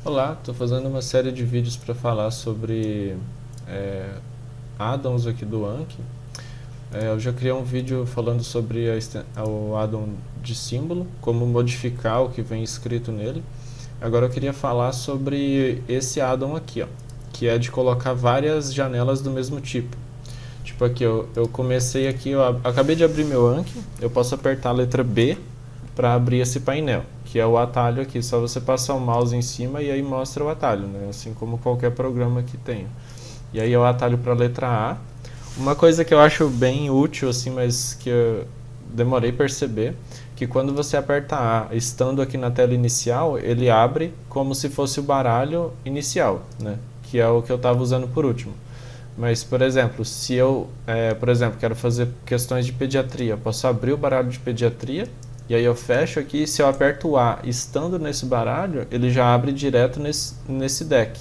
Olá, estou fazendo uma série de vídeos para falar sobre addons aqui do Anki. Eu já criei um vídeo falando sobre o addon de símbolo, como modificar o que vem escrito nele. Agora eu queria falar sobre esse addon aqui, ó, que é de colocar várias janelas do mesmo tipo. Tipo aqui, eu comecei aqui, eu acabei de abrir meu Anki, eu posso apertar a letra B para abrir esse painel, que é o atalho aqui, só você passar o mouse em cima e aí mostra o atalho, né? Assim como qualquer programa que tenha. E aí é o atalho para a letra A. Uma coisa que eu acho bem útil, assim, mas que eu demorei a perceber, que quando você aperta A, estando aqui na tela inicial, ele abre como se fosse o baralho inicial, né? Que é o que eu estava usando por último. Mas, por exemplo, se eu, quero fazer questões de pediatria, eu posso abrir o baralho de pediatria, e aí eu fecho aqui, e se eu aperto o A estando nesse baralho, ele já abre direto nesse deck.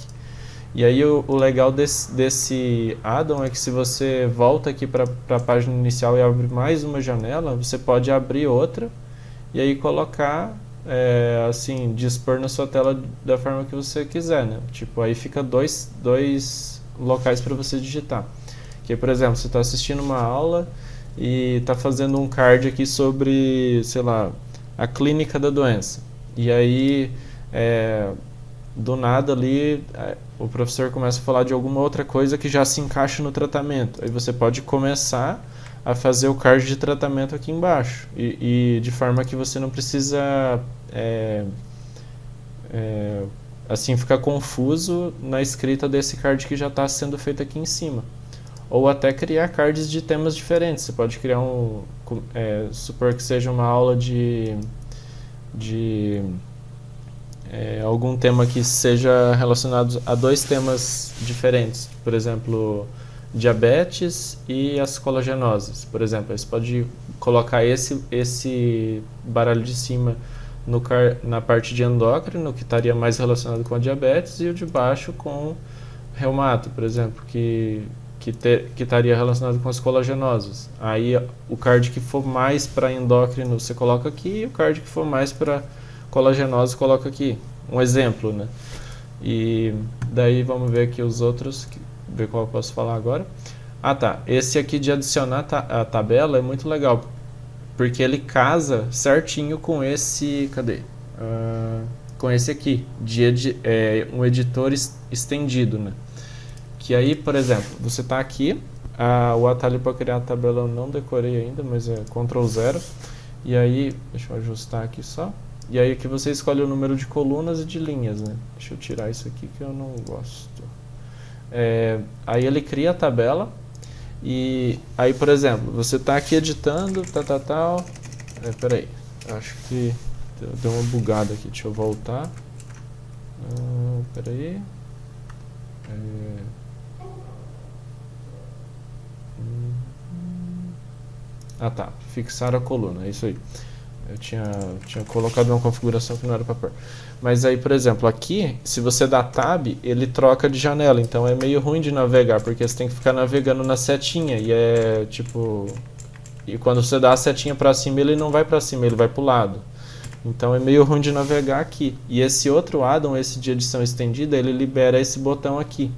E aí o legal desse addon é que se você volta aqui para a página inicial e abre mais uma janela, você pode abrir outra e aí colocar, assim, dispor na sua tela da forma que você quiser, né? Tipo, aí fica dois locais para você digitar. Que, por exemplo, você está assistindo uma aula e está fazendo um card aqui sobre, sei lá, a clínica da doença. E aí, do nada ali, o professor começa a falar de alguma outra coisa que já se encaixa no tratamento. Aí você pode começar a fazer o card de tratamento aqui embaixo. E de forma que você não precisa assim ficar confuso na escrita desse card que já está sendo feito aqui em cima. Ou até criar cards de temas diferentes. Você pode criar supor que seja uma aula de algum tema que seja relacionado a dois temas diferentes. Por exemplo, diabetes e as colagenoses. Por exemplo, você pode colocar esse baralho de cima na parte de endócrino, que estaria mais relacionado com a diabetes, e o de baixo com reumato, por exemplo, que estaria relacionado com as colagenoses. Aí o card que for mais para endócrino você coloca aqui, e o card que for mais para colagenose coloca aqui. Um exemplo, né? E daí vamos ver aqui os outros, ver qual eu posso falar agora. Ah tá, esse aqui de adicionar a tabela é muito legal, porque ele casa certinho com esse, cadê? Com esse aqui, um editor estendido, né? Que aí, por exemplo, você está aqui, o atalho para criar a tabela eu não decorei ainda, mas é Ctrl 0. E aí, deixa eu ajustar aqui só. E aí aqui você escolhe o número de colunas e de linhas, né? Deixa eu tirar isso aqui que eu não gosto. Aí ele cria a tabela. E aí, por exemplo, você está aqui editando, tal. Peraí, acho que deu uma bugada aqui, deixa eu voltar. Peraí. Ah tá, fixar a coluna, é isso aí. Eu tinha colocado uma configuração que não era para pôr. Mas aí, por exemplo, aqui, se você dá tab, ele troca de janela. Então é meio ruim de navegar, porque você tem que ficar navegando na setinha. E é tipo... E quando você dá a setinha para cima, ele não vai para cima, ele vai para o lado. Então é meio ruim de navegar aqui. E esse outro addon, esse de edição estendida, ele libera esse botão aqui,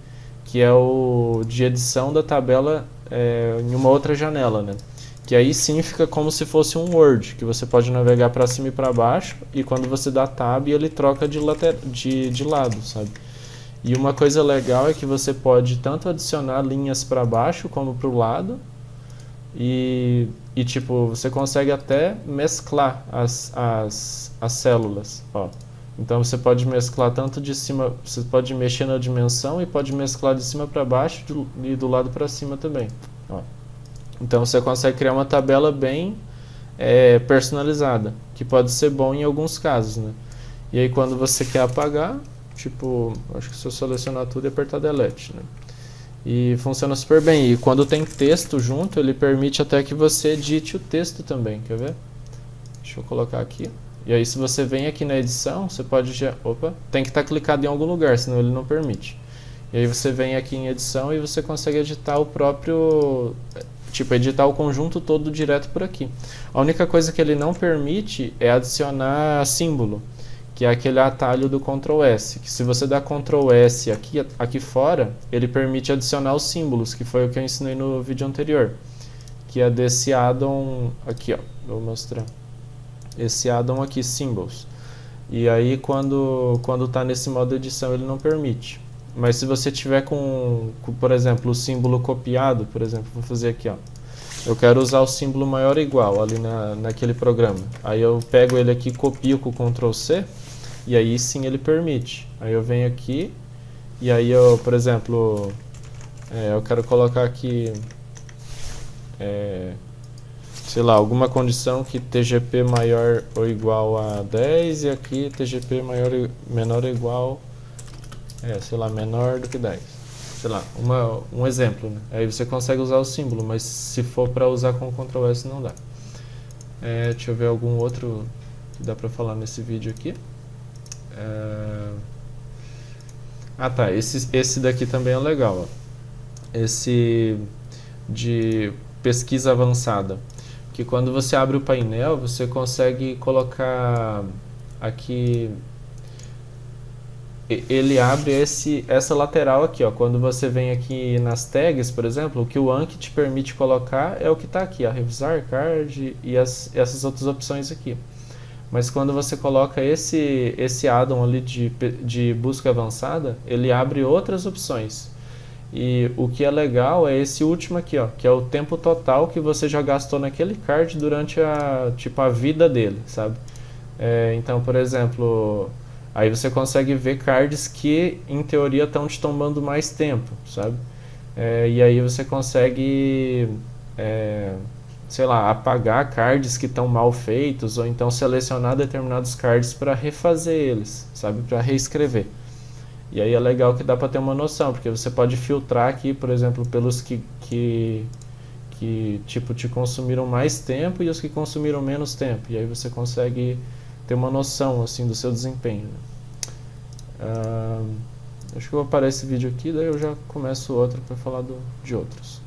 que é o de edição da tabela em uma outra janela, né? Que aí sim fica como se fosse um Word, que você pode navegar para cima e para baixo, e quando você dá Tab ele troca de lado, sabe? E uma coisa legal é que você pode tanto adicionar linhas para baixo como para o lado, e tipo, você consegue até mesclar as células, ó. Então você pode mesclar tanto de cima, você pode mexer na dimensão e pode mesclar de cima para baixo e do lado para cima também, ó. Então você consegue criar uma tabela bem personalizada, que pode ser bom em alguns casos, né? E aí quando você quer apagar, tipo, acho que se eu selecionar tudo e apertar Delete, né? E funciona super bem. E quando tem texto junto, ele permite até que você edite o texto também, quer ver? Deixa eu colocar aqui. E aí se você vem aqui na edição, você pode já... Opa, tem que estar clicado em algum lugar, senão ele não permite. E aí você vem aqui em edição e você consegue editar o próprio... Tipo, editar o conjunto todo direto por aqui. A única coisa que ele não permite é adicionar símbolo, que é aquele atalho do Ctrl S, que se você der Ctrl S aqui fora, ele permite adicionar os símbolos, que foi o que eu ensinei no vídeo anterior, que é desse addon aqui, ó, vou mostrar, esse addon aqui, Symbols. E aí quando está nesse modo edição ele não permite. Mas se você tiver por exemplo, o símbolo copiado, por exemplo, vou fazer aqui, ó. Eu quero usar o símbolo maior ou igual ali naquele programa. Aí eu pego ele aqui, copio com o Ctrl C, e aí sim ele permite. Aí eu venho aqui, e aí eu, por exemplo, eu quero colocar aqui, sei lá, alguma condição que TGP maior ou igual a 10 e aqui TGP menor ou igual, sei lá, menor do que 10. Sei lá, um exemplo, né? Aí você consegue usar o símbolo, mas se for para usar com o Ctrl S não dá. Deixa eu ver algum outro que dá para falar nesse vídeo aqui. Tá, esse daqui também é legal, ó. Esse de pesquisa avançada, que quando você abre o painel, você consegue colocar aqui, ele abre essa lateral aqui, ó. Quando você vem aqui nas tags, por exemplo, o que o Anki te permite colocar é o que está aqui, ó, revisar, card e essas outras opções aqui. Mas quando você coloca esse addon ali de busca avançada, ele abre outras opções. E o que é legal é esse último aqui, ó, que é o tempo total que você já gastou naquele card durante a vida dele, sabe? Então, por exemplo, aí você consegue ver cards que, em teoria, estão te tomando mais tempo, sabe? E aí você consegue, sei lá, apagar cards que estão mal feitos, ou então selecionar determinados cards para refazer eles, sabe? Para reescrever. E aí é legal que dá para ter uma noção, porque você pode filtrar aqui, por exemplo, pelos que tipo, te consumiram mais tempo e os que consumiram menos tempo. E aí você consegue ter uma noção assim do seu desempenho. Acho que eu vou parar esse vídeo aqui, daí eu já começo outro para falar de outros.